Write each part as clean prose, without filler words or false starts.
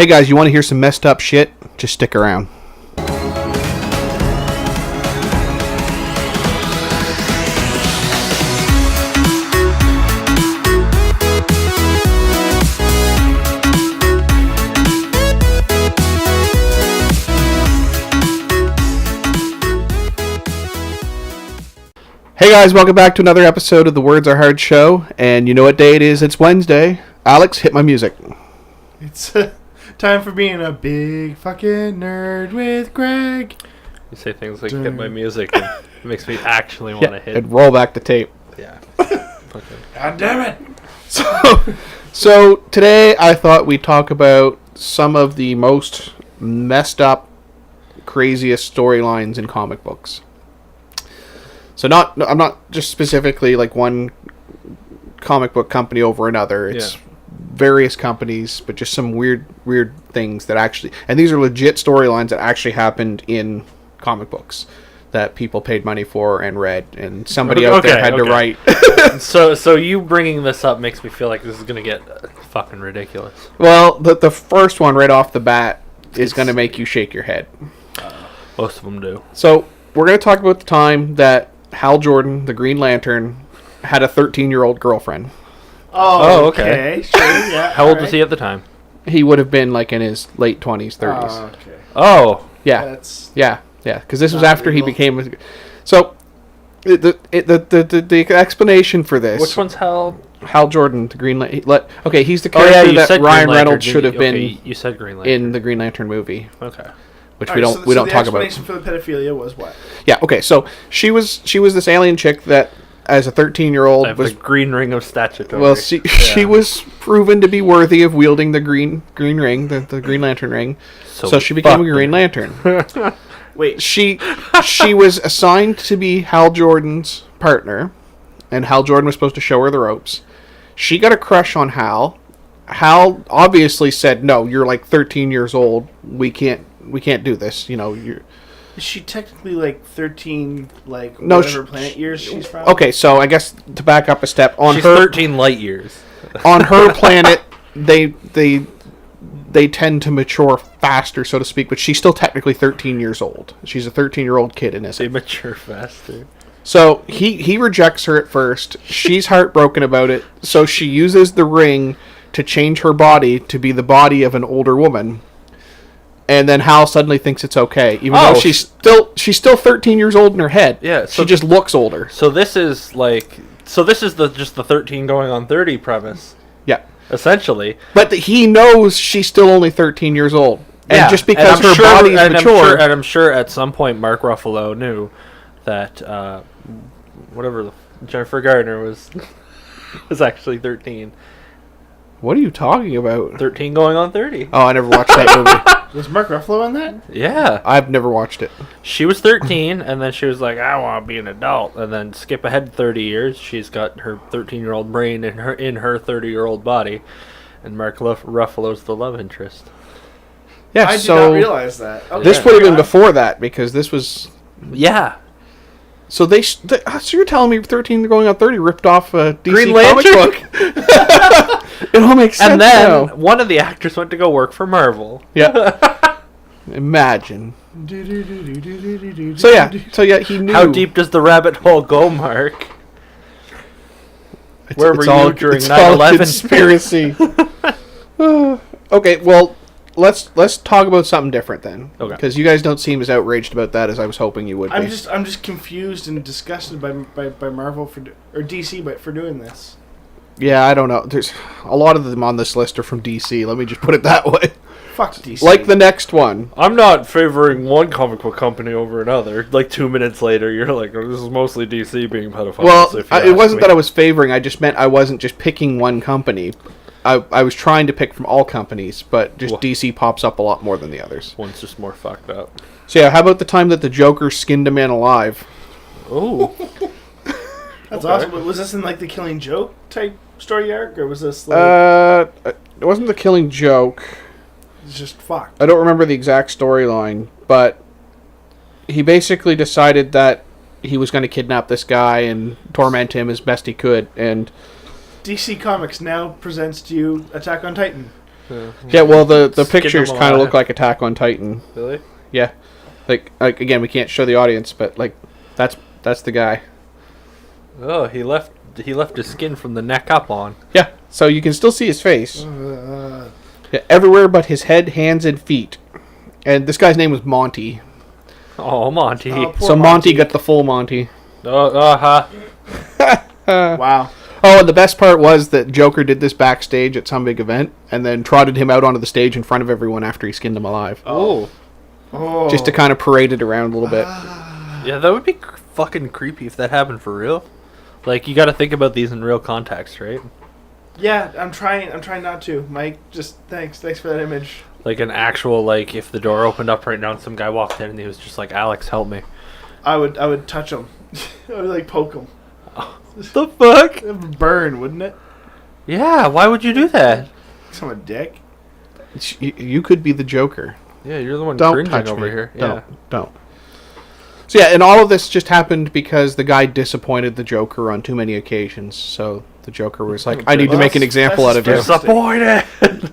Hey guys, you want to hear some messed up shit? Just stick around. Hey guys, welcome back to another episode of the Words Are Hard show. And you know what day it is? It's Wednesday. Alex, hit my music. It's time for being a big fucking nerd with Greg. You say things like hit my music and it makes me actually want to hit. And roll back the tape. Yeah. God damn it. So today I thought we'd talk about some of the most messed up, craziest storylines in comic books. So I'm not just specifically like one comic book company over another. It's various companies, but just some weird things that actually, and these are legit storylines that actually happened in comic books that people paid money for and read, and somebody out there had to write. So you bringing this up makes me feel like this is gonna get fucking ridiculous. Well, the first one right off the bat is gonna make you shake your head. Most of them do. So we're gonna talk about the time that Hal Jordan, the Green Lantern, had a 13-year-old girlfriend. Oh, okay. Sure, yeah. How old was he at the time? He would have been like in his late 20s, 30s. Oh, okay. Oh. Yeah. That's Yeah. Because this was not after he legal. became... So, the explanation for this... Which one's Hal? Hal Jordan, the Green Lantern... Okay, he's the Oh, yeah, character you that said Ryan Green Lantern, Reynolds should have been You said Green Lantern. in the Green Lantern movie, Okay. which All we right, don't we don't talk about. The explanation for the pedophilia was what? Yeah, okay, so she was this alien chick that, as a 13-year-old, I have was... the green ring of statutory. Well, she was proven to be worthy of wielding the green ring, the Green Lantern ring. So she became a Green Lantern. Wait. She was assigned to be Hal Jordan's partner, and Hal Jordan was supposed to show her the ropes. She got a crush on Hal. Hal obviously said, "No, you're like 13 years old. We can't do this. You know, you're." Is she technically like 13, like No, whatever planet years she's from? Okay, so I guess to back up a step, on She's her 13 light years. on her planet, they tend to mature faster, so to speak, but she's still technically 13 years old. She's a 13-year-old kid in this. They mature faster. So he rejects her at first. She's heartbroken about it, so she uses the ring to change her body to be the body of an older woman. And then Hal suddenly thinks it's okay, even though she's still 13 years old in her head. Yeah, so she just looks older. So this is just the 13 going on 30 premise, Yeah. essentially. But he knows she's still only 13 years old. And just because and her body's mature... I'm sure at some point Mark Ruffalo knew that Jennifer Gardner was actually 13. What are you talking about? 13 going on 30. Oh, I never watched that movie. Was Mark Ruffalo on that? Yeah. I've never watched it. She was 13, and then she was like, I want to be an adult. And then skip ahead 30 years, she's got her 13-year-old brain in her 30-year-old body. And Mark Ruffalo's the love interest. Yeah, I did not realize that. Okay. This would have been before that, because this was... Yeah. So so you're telling me 13 going on 30 ripped off a DC Green comic Lantern? book? It all makes sense And then now. one of the actors went to go work for Marvel. Yeah. Imagine. So yeah, he knew. How deep does the rabbit hole go, Mark? Where were you during it's all 9/11? conspiracy. Okay, well, let's talk about something different then. Okay. Because you guys don't seem as outraged about that as I was hoping you would be. I'm just confused and disgusted by Marvel or DC for doing this. Yeah, I don't know. There's a lot of them on this list are from DC. Let me just put it that way. Fuck DC. Like the next one. I'm not favoring one comic book company over another. Like 2 minutes later, you're like, oh, this is mostly DC being pedophiles. Well, it wasn't that I was favoring. I just meant I wasn't just picking one company. I was trying to pick from all companies, but just DC pops up a lot more than the others. One's just more fucked up. So yeah, how about the time that the Joker skinned a man alive? Oh. That's awesome. Was this in like the Killing Joke type story arc, or was this like... It wasn't the Killing Joke. It's just fucked. I don't remember the exact storyline, but he basically decided that he was going to kidnap this guy and torment him as best he could, and DC Comics now presents to you Attack on Titan. Yeah, well, the Skin pictures them kind of alive. look like Attack on Titan. Really? Yeah, like again, we can't show the audience, but like that's the guy. Oh, he left his skin from the neck up on. Yeah, so you can still see his face. Uh, Yeah, everywhere but his head, hands, and feet. And this guy's name was Monty. Oh, Monty. Oh, poor So Monty Monty. got the full Monty. Uh-huh. wow. Oh, and the best part was that Joker did this backstage at some big event, and then trotted him out onto the stage in front of everyone after he skinned him alive, Oh. Oh. just to kind of parade it around a little bit. Yeah, that would be fucking creepy if that happened for real. Like, you got to think about these in real context, right? Yeah, I'm trying not to. Mike, just thanks for that image. Like an actual, like, if the door opened up right now and some guy walked in and he was just like, Alex, help me. I would touch him. I would like poke him. The fuck? It would burn, wouldn't it? Yeah, why would you do that? I'm a dick. You could be the Joker. Yeah, you're the one Don't cringing touch over me. here. Don't. So yeah, and all of this just happened because the guy disappointed the Joker on too many occasions. So the Joker was like, "I need to make an example out of you. That's Disappointed.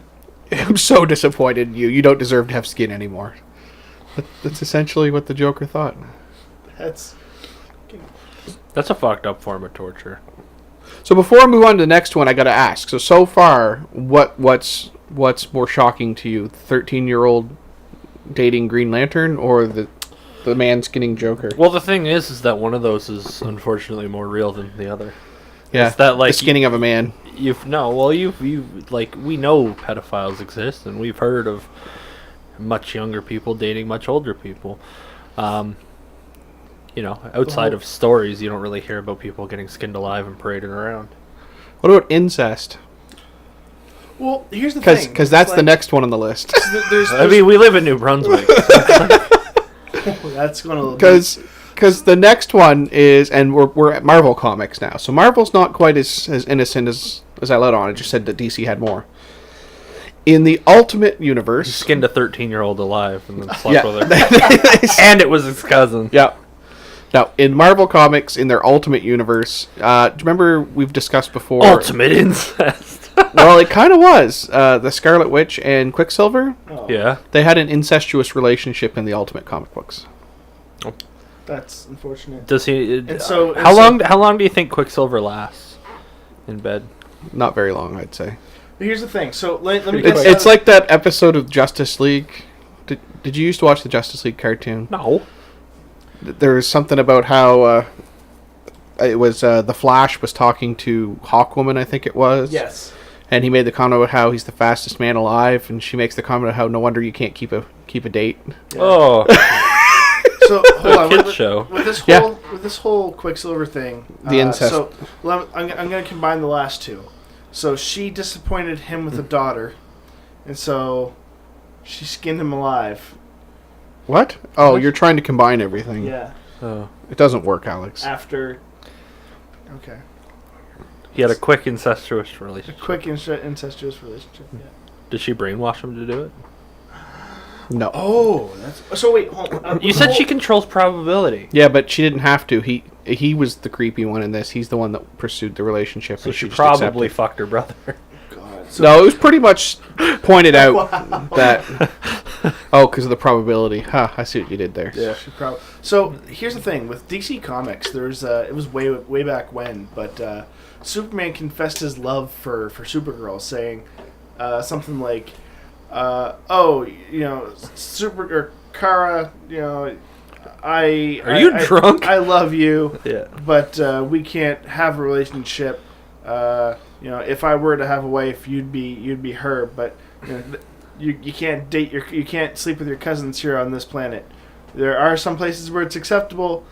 I'm so disappointed in you. You don't deserve to have skin anymore." That's essentially what the Joker thought. That's That's a fucked up form of torture. So before I move on to the next one, I got to ask. So far, what's more shocking to you? 13-year-old dating Green Lantern or the man skinning Joker? Well, the thing is that one of those is unfortunately more real than the other. Yeah, It's that, like, the skinning of a man. You know we know pedophiles exist, and we've heard of much younger people dating much older people. Outside of stories, you don't really hear about people getting skinned alive and paraded around. What about incest? well. Here's the thing. Because that's the next one on the list. I mean, we live in New Brunswick. that's going to Because the next one is, and we're at Marvel Comics now, so Marvel's not quite as innocent as I let on. I just said that DC had more. In the Ultimate Universe, Skinned a 13-year-old alive and then slept yeah, with her. And it was his cousin. yeah. Now in Marvel Comics, in their Ultimate Universe, do you remember we've discussed before? Ultimate incest. Well, it kind of was. The Scarlet Witch and Quicksilver, Yeah. they had an incestuous relationship in the Ultimate comic books. That's unfortunate. Does he? And so- how long do you think Quicksilver lasts in bed? Not very long, I'd say. But here's the thing. So let me Pretty get quick. It's like that episode of Justice League. Did you used to watch the Justice League cartoon? No. There was something about how it was the Flash was talking to Hawkwoman, I think it was. yes. And he made the comment about how he's the fastest man alive, and she makes the comment about how no wonder you can't keep a date. Yeah. Oh, So hold on. kids show. With this Yeah. whole Quicksilver thing, The incest. So I'm going to combine the last two. So she disappointed him with a daughter, and so she skinned him alive. What? Oh, What? you're trying to combine everything. Yeah. Oh. It doesn't work, Alex. After. Okay. He had a quick incestuous A relationship. quick incestuous relationship. Yeah. Did she brainwash him to do it? No. Oh, that's so. Wait, hold on. You said she controls probability. Yeah, but she didn't have to. He was the creepy one in this. He's the one that pursued the relationship. So and she just probably accepted. fucked her brother. God. So, No, it was pretty much pointed out Wow. that. Oh, because of the probability. Huh, I see what you did there. Yeah. So here's the thing with DC Comics. There's it was way back when, but Superman confessed his love for Supergirl, saying something like, "Oh, Kara, Are you drunk? I love you, Yeah. but we can't have a relationship. If I were to have a wife, you'd be her, but you can't date you can't sleep with your cousins here on this planet. There are some places where it's acceptable."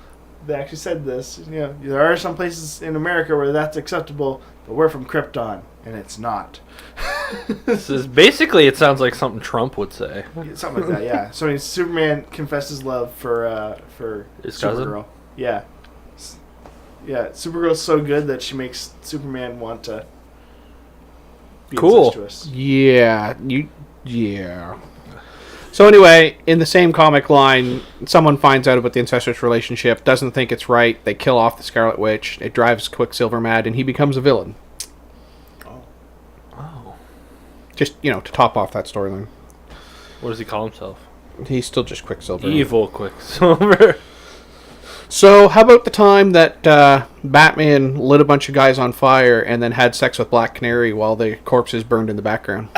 They actually said this. There are some places in America where that's acceptable, but we're from Krypton, and it's not. This is basically, it sounds like something Trump would say. Something like that, yeah. So Superman confessed his love for His cousin? Supergirl. Yeah. Yeah, Supergirl's so good that she makes Superman want to be Cool. incestuous. Yeah. Yeah. So anyway, in the same comic line, someone finds out about the incestuous relationship, doesn't think it's right. They kill off the Scarlet Witch. It drives Quicksilver mad, and he becomes a villain. Oh. Just, to top off that storyline. What does he call himself? He's still just Quicksilver. Evil Quicksilver. So, how about the time that Batman lit a bunch of guys on fire and then had sex with Black Canary while the corpses burned in the background?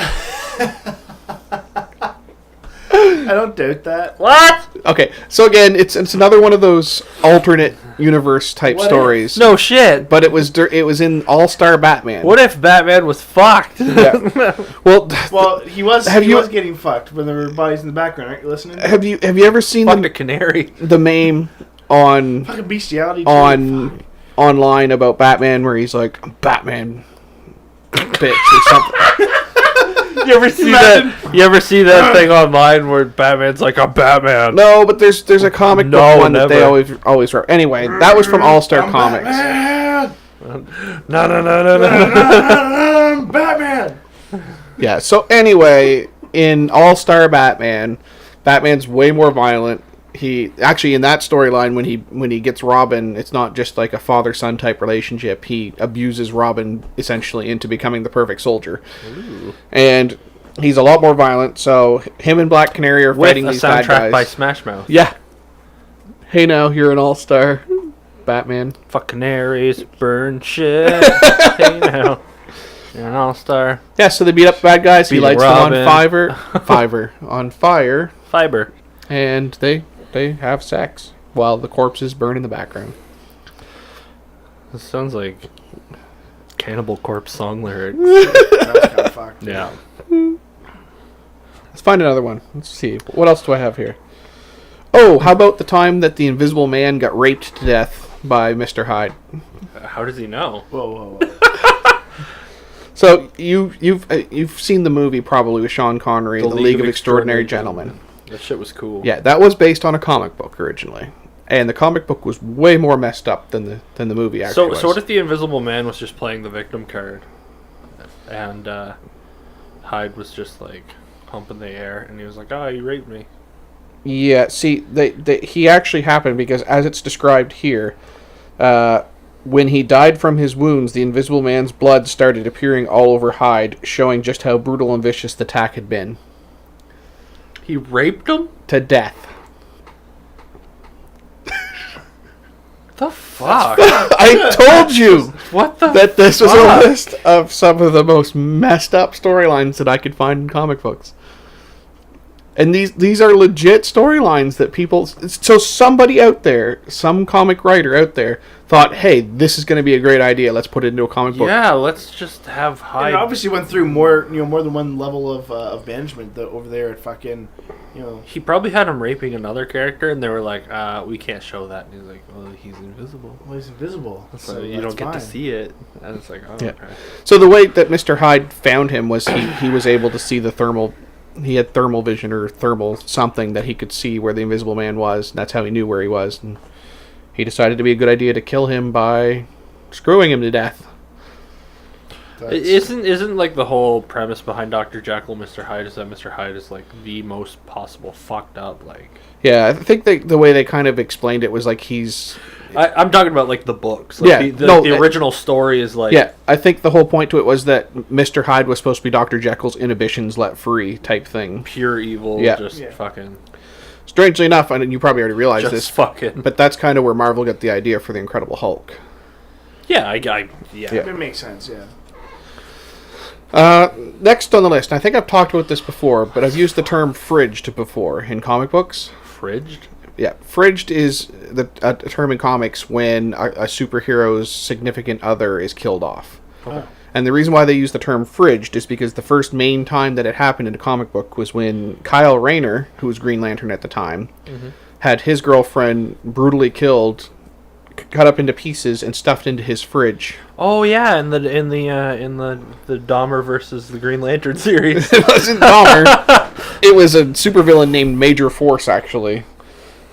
I don't doubt that. What? Okay, so again, it's another one of those alternate universe type What stories. No shit. But it was in All-Star Batman. What if Batman was fucked? Yeah. Well, He was getting fucked when there were bodies in the background. Aren't you listening? have you ever seen Fucked a canary. the meme on Fucking bestiality. online about Batman where he's like, Batman bitch or something? You ever see that? You ever see that thing online where Batman's like a Batman? No, but there's a comic No, book one that they never. always wrote. Anyway, that was from All-Star Comics. Batman! No. Batman! Yeah, so anyway, in All-Star Batman, Batman's way more violent. He actually, in that storyline, when he gets Robin, it's not just like a father-son type relationship. He abuses Robin essentially into becoming the perfect soldier. Ooh. And he's a lot more violent, so him and Black Canary are With fighting a these bad soundtrack guys. by Smash Mouth. Yeah. Hey now, you're an all-star. Batman. Fuck canaries, burn shit. Hey now. You're an all-star. Yeah, so they beat up bad guys. He Beat lights Robin. them on fire, Fiber. and they have sex while the corpses burn in the background. This sounds like Cannibal Corpse song lyrics. That's kind of fucked. Yeah. Let's find another one. Let's see. What else do I have here? Oh, how about the time that the Invisible Man got raped to death by Mr. Hyde? How does he know? Whoa. So you've seen the movie probably with Sean Connery, The League of Extraordinary Gentlemen. That shit was cool. Yeah, that was based on a comic book originally, and the comic book was way more messed up than the movie actually was. So what if the Invisible Man was just playing the victim card, and Hyde was just like humping the air, and he was like, "Oh, you raped me." Yeah, see, he actually happened because, as it's described here, when he died from his wounds, the Invisible Man's blood started appearing all over Hyde, showing just how brutal and vicious the attack had been. He raped him? To death. The fuck? I told you What the that this was fuck? a list of some of the most messed up storylines that I could find in comic books. And these are legit storylines that people... So somebody out there, some comic writer out there, thought, hey, this is going to be a great idea. Let's put it into a comic book. Yeah, let's just have And Hyde. it obviously went through more than one level of management over there at fucking, He probably had him raping another character, and they were like, we can't show that. And he's like, well, he's invisible. Well, he's invisible, So you don't get to see it. And it's like, oh, Yeah. okay. So the way that Mr. Hyde found him was he was able to see the thermal... He had thermal vision or thermal something that he could see where the Invisible Man was. And that's how he knew where he was. And he decided to be a good idea to kill him by screwing him to death. Isn't like the whole premise behind Dr. Jekyll and Mr. Hyde is that Mr. Hyde is like the most possible fucked up, like... Yeah, I think the way they kind of explained it was like he's... I'm talking about like the books. Like, Yeah, the original story is like... Yeah, I think the whole point to it was that Mr. Hyde was supposed to be Dr. Jekyll's inhibitions let free type thing. pure evil, Yeah. just fucking... Strangely enough, and you probably already realized Just this, fucking... but that's kind of where Marvel got the idea for the Incredible Hulk. Yeah, Yeah. It makes sense, yeah. Next on the list, I think I've talked about this before, but I've used the term fridged before in comic books. Fridged? Yeah, fridged is a term in comics when a superhero's significant other is killed off. Okay. And the reason why they use the term fridged is because the first main time that it happened in a comic book was when Kyle Rayner, who was Green Lantern at the time, had his girlfriend brutally killed, cut up into pieces, and stuffed into his fridge. Oh yeah, in the Dahmer versus the Green Lantern series. It wasn't Dahmer. It was a supervillain named Major Force, actually,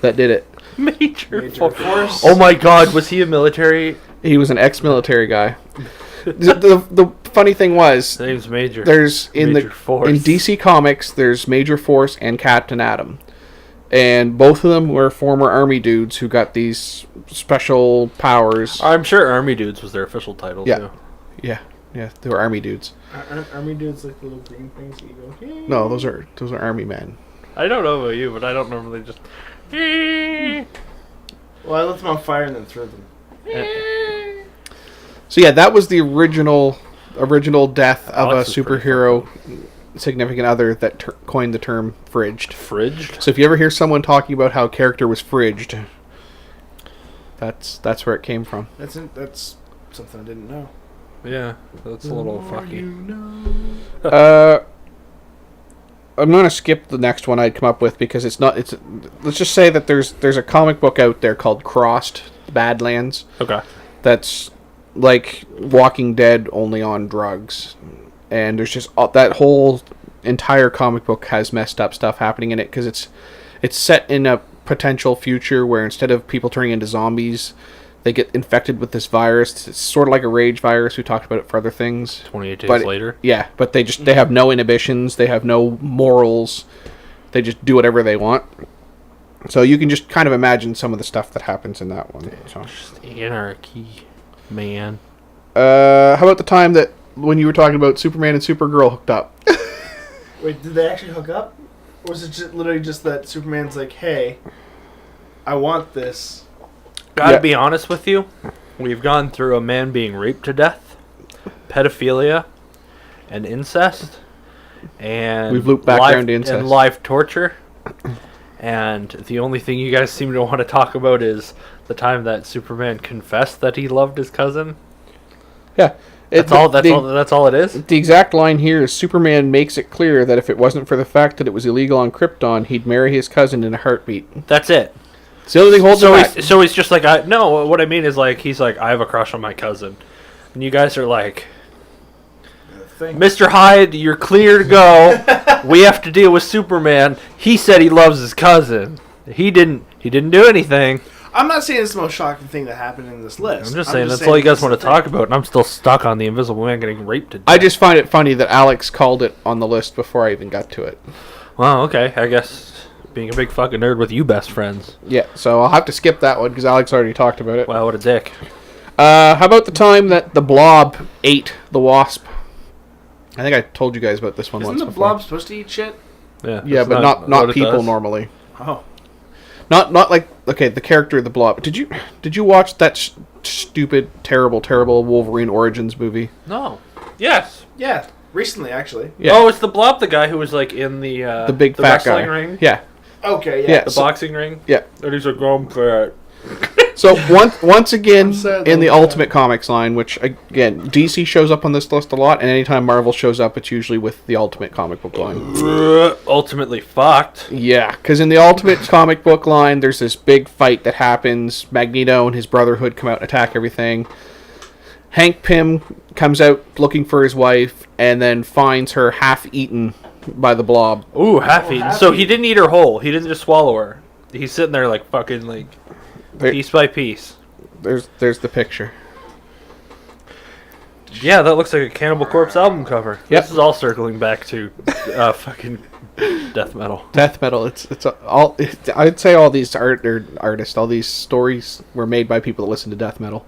that did it. Major Force. Oh my god, was he a military? He was an ex-military guy. The funny thing was, His name's Major. there's Major Force. in DC Comics, there's Major Force and Captain Atom, and both of them were former Army dudes who got these special powers. I'm sure Army Dudes was their official title Yeah. too. Yeah, Yeah, they were army dudes. Aren't army dudes like the little green things that you go? "Hey." No, those are army men. I don't know about you, but I don't normally just. Well, I lit them on fire and then threw them. So yeah, that was the original death of Alex a is pretty superhero significant other that coined the term fridged. Fridged? So if you ever hear someone talking about how a character was fridged, that's where it came from. That's something I didn't know. Yeah, that's a little fucky. I'm going to skip the next one I'd come up with because it's not. Let's just say that there's a comic book out there called Crossed Badlands. Okay. That's like Walking Dead only on drugs, and there's just that whole entire comic book has messed up stuff happening in it because it's set in a potential future where instead of people turning into zombies, they get infected with this virus. It's sort of like a rage virus. We talked about it for other things. 28 days But later. Yeah, but they have no inhibitions. They have no morals. They just do whatever they want. So you can just kind of imagine some of the stuff that happens in that one. So. Just anarchy, man. How about the time that when you were talking about Superman and Supergirl hooked up? Wait, did they actually hook up? Or was it literally just that Superman's like, hey, I want this. Gotta Yeah. be honest with you. We've gone through a man being raped to death, pedophilia, and incest, and We've looped back around to incest. and live torture. And the only thing you guys seem to want to talk about is the time that Superman confessed that he loved his cousin. Yeah. That's all it is. The exact line here is Superman makes it clear that if it wasn't for the fact that it was illegal on Krypton, he'd marry his cousin in a heartbeat. That's it. It's the only thing holding him back. So he's just like, no, what I mean is like, he's like, I have a crush on my cousin. And you guys are like, Mr. Hyde, you're clear to go. We have to deal with Superman. He said he loves his cousin. He didn't do anything. I'm not saying it's the most shocking thing that happened in this list. I'm just saying that's all you guys want to talk about, and I'm still stuck on the Invisible Man getting raped to death. I just find it funny that Alex called it on the list before I even got to it. Well, okay, I guess being a big fucking nerd with you best friends. Yeah, so I'll have to skip that one because Alex already talked about it. Wow, what a dick. How about the time that the Blob ate the Wasp? I think I told you guys about this one Isn't once the before. Blob supposed to eat shit? Yeah, Yeah, that's but not what it people does. normally. Oh. Not like okay, the character of the Blob. Did you watch that stupid, terrible Wolverine Origins movie? No. Yes. Yeah, recently, actually. Yeah. Oh, it's the Blob, the guy who was like in the big fat wrestling guy. ring. Yeah, Okay, yeah. Yeah. The So- boxing ring. yeah. And he's like, I'm fat. So once again, I'm sad in the that- Ultimate Comics line, which again DC shows up on this list a lot, and anytime Marvel shows up, it's usually with the Ultimate comic book line. Ultimately fucked. Yeah, because in the Ultimate comic book line, there's this big fight that happens. Magneto and his Brotherhood come out and attack everything. Hank Pym comes out looking for his wife, and then finds her half-eaten by the Blob. Ooh, half eaten. half So he eaten. didn't eat her whole. He didn't just swallow her. He's sitting there like fucking like There- piece by piece. There's the picture. Yeah, that looks like a Cannibal Corpse album cover. Yep. This is all circling back to fucking death metal. Death metal. It's all. I'd say all these artists, all these stories were made by people that listen to death metal.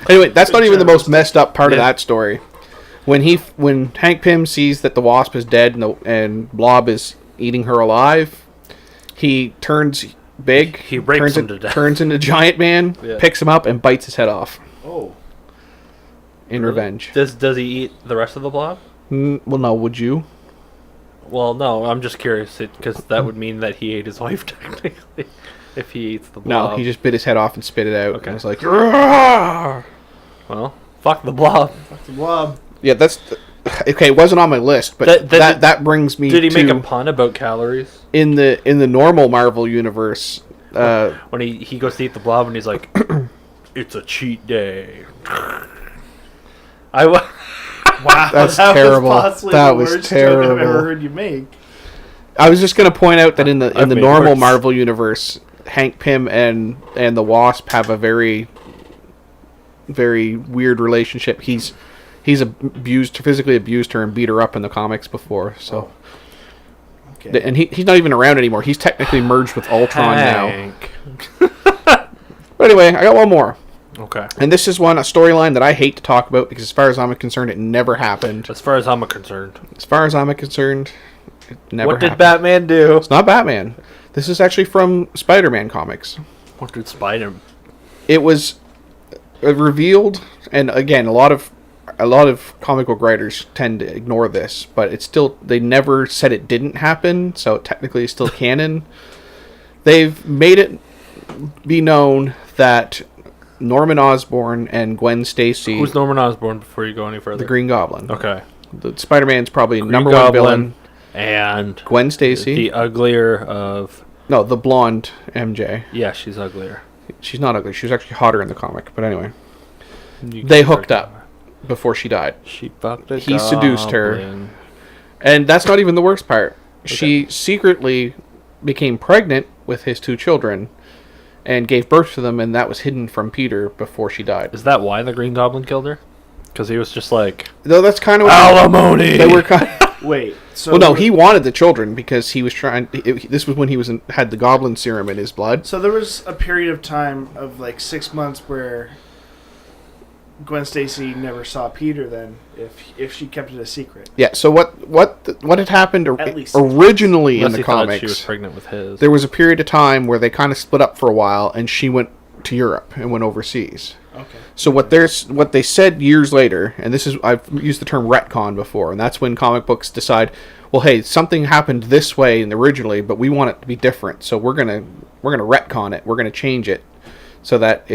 Anyway, that's not even the most messed up part of Yeah. that story. When Hank Pym sees that the Wasp is dead and Blob is eating her alive, he turns big. He rapes turns him to death. Turns into Giant Man, Yeah. picks him up, and bites his head off Oh. in revenge. Does he eat the rest of the Blob? Well, no, would you? Well, no. I'm just curious because that would mean that he ate his wife technically. If he eats the Blob. No, he just bit his head off and spit it out. Okay. And was like, "Roar!" Well, fuck the Blob. Fuck the Blob. Yeah, that's okay. It wasn't on my list, but that brings me. Did he to, make a pun about calories in the normal Marvel universe? when he goes to eat the Blob and he's like, "It's a cheat day." Wow, That's that terrible. Was possibly That the was worst joke I've terrible. ever heard you make. I was just gonna point out that in the I've made normal worse. Marvel universe, Hank Pym and the Wasp have a very weird relationship. He's physically abused her and beat her up in the comics before. So, Okay. and he's not even around anymore. He's technically merged with Ultron now. Hank. But anyway, I got one more. Okay. And this is a storyline that I hate to talk about because as far as I'm concerned, it never happened. As far as I'm concerned. As far as I'm concerned, it never What did happened. Batman do? It's not Batman. This is actually from Spider-Man comics. What did Spider? It was revealed, and again, a lot of comic book writers tend to ignore this, but it's still, they never said it didn't happen, so technically it's still canon. They've made it be known that Norman Osborn and Gwen Stacy, Who's Norman Osborn before you go any further? the Green Goblin. Okay. The Spider-Man's probably Green number Goblin one villain. And Gwen Stacy. the uglier of... No, the blonde MJ. Yeah, she's uglier. She's not ugly. She was actually hotter in the comic, but anyway. You They can hooked break up before she died. She fucked a He seduced her. goblin. And that's not even the worst part. She secretly became pregnant with his 2 children and gave birth to them, and that was hidden from Peter before she died. Is that why the Green Goblin killed her? Because he was just like... Though that's kind of Alimony! they were kind Wait. So well, no, he wanted the children because he was trying. This was when he was had the goblin serum in his blood. So there was a period of time of like 6 months where Gwen Stacy never saw Peter. Then, if she kept it a secret, Yeah. So what had happened At least. originally in Unless the he thought comics? she was pregnant with his. There was a period of time where they kind of split up for a while, and she went to Europe and went overseas. okay. So what they said years later, and this is, I've used the term retcon before, and that's when comic books decide, well, hey, something happened this way originally, but we want it to be different, so we're gonna retcon it, we're gonna change it, so that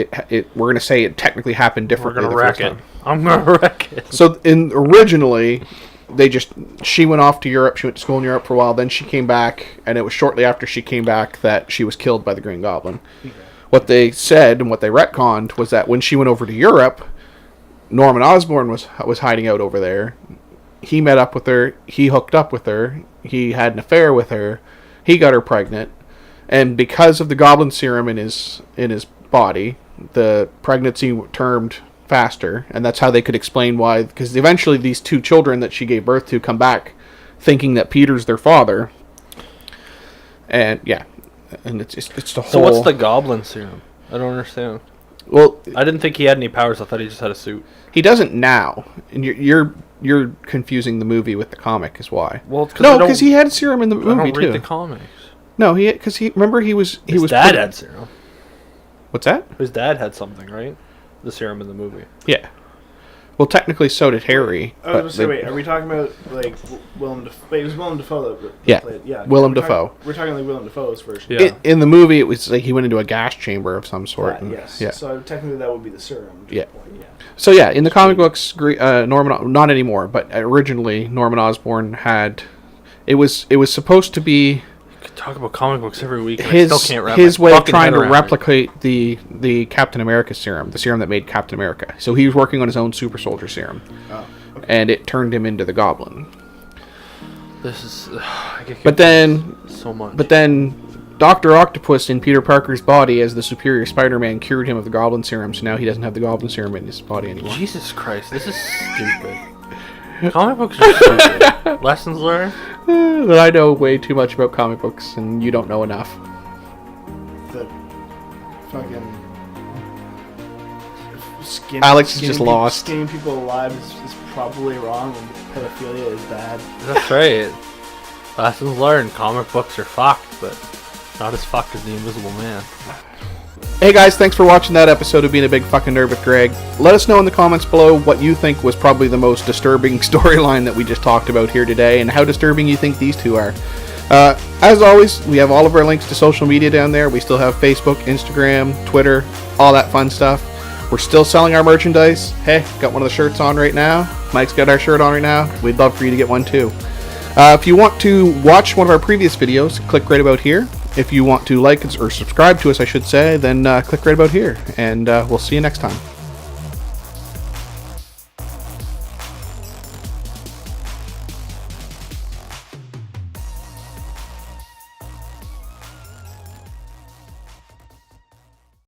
we're gonna say it technically happened We're differently. gonna the wreck first it. time. I'm gonna wreck it. So originally, she went off to Europe. She went to school in Europe for a while. Then she came back, and it was shortly after she came back that she was killed by the Green Goblin. Okay. What they said and what they retconned was that when she went over to Europe, Norman Osborn was hiding out over there. He met up with her. He hooked up with her. He had an affair with her. He got her pregnant, and because of the Goblin serum in his body, the pregnancy termed faster, and that's how they could explain why. Because eventually, these 2 children that she gave birth to come back, thinking that Peter's their father, and yeah. And it's the whole. So what's the Goblin serum? I don't understand. Well, I didn't think he had any powers. I thought he just had a suit. he doesn't now, and you're confusing the movie with the comic, is why. Well, No, because he had serum in the I don't movie read the too. comics. No, because remember he was His dad had serum. What's that? His dad had something, right? The serum in the movie. Yeah. Well, technically, so did Harry. I was gonna say, wait, are we talking about like Willem Dafoe? Wait, it was Willem Dafoe that Yeah. played. Yeah, Willem we're Dafoe. We're talking like Willem Dafoe's version. Yeah. In the movie, it was like he went into a gas chamber of some sort. and- Yes. Yeah. So technically, that would be the serum. to Yeah. the point, yeah. So yeah, in the comic books, Norman, not anymore, but originally Norman Osborn had. It was supposed to be I could talk about comic books every week. And I his still can't wrap his my way of fucking trying head to around it. replicate the Captain America serum, the serum that made Captain America. So he was working on his own super soldier serum, Oh. Okay. and it turned him into the Goblin. This is. I get But then, so much. Dr. Octopus in Peter Parker's body as the superior Spider-Man cured him of the Goblin serum, so now he doesn't have the Goblin serum in his body anymore. Jesus Christ, this is stupid. Comic books are stupid. Lessons learned. But I know way too much about comic books, and you don't know enough. The fucking Alex is just lost. Skinning people alive is probably wrong, and pedophilia is bad. That's right. Lessons learned. Comic books are fucked, but not as fucked as the Invisible Man. Hey guys, thanks for watching that episode of Being a Big Fucking Nerd with Greg. Let us know in the comments below what you think was probably the most disturbing storyline that we just talked about here today, and how disturbing you think these two are. As always, we have all of our links to social media down there. We still have Facebook, Instagram, Twitter, all that fun stuff. We're still selling our merchandise. Hey, got one of the shirts on right now. Mike's got our shirt on right now. We'd love for you to get one too. If you want to watch one of our previous videos, click right about here. If you want to like us, or subscribe to us, I should say, then click right about here. And we'll see you next time.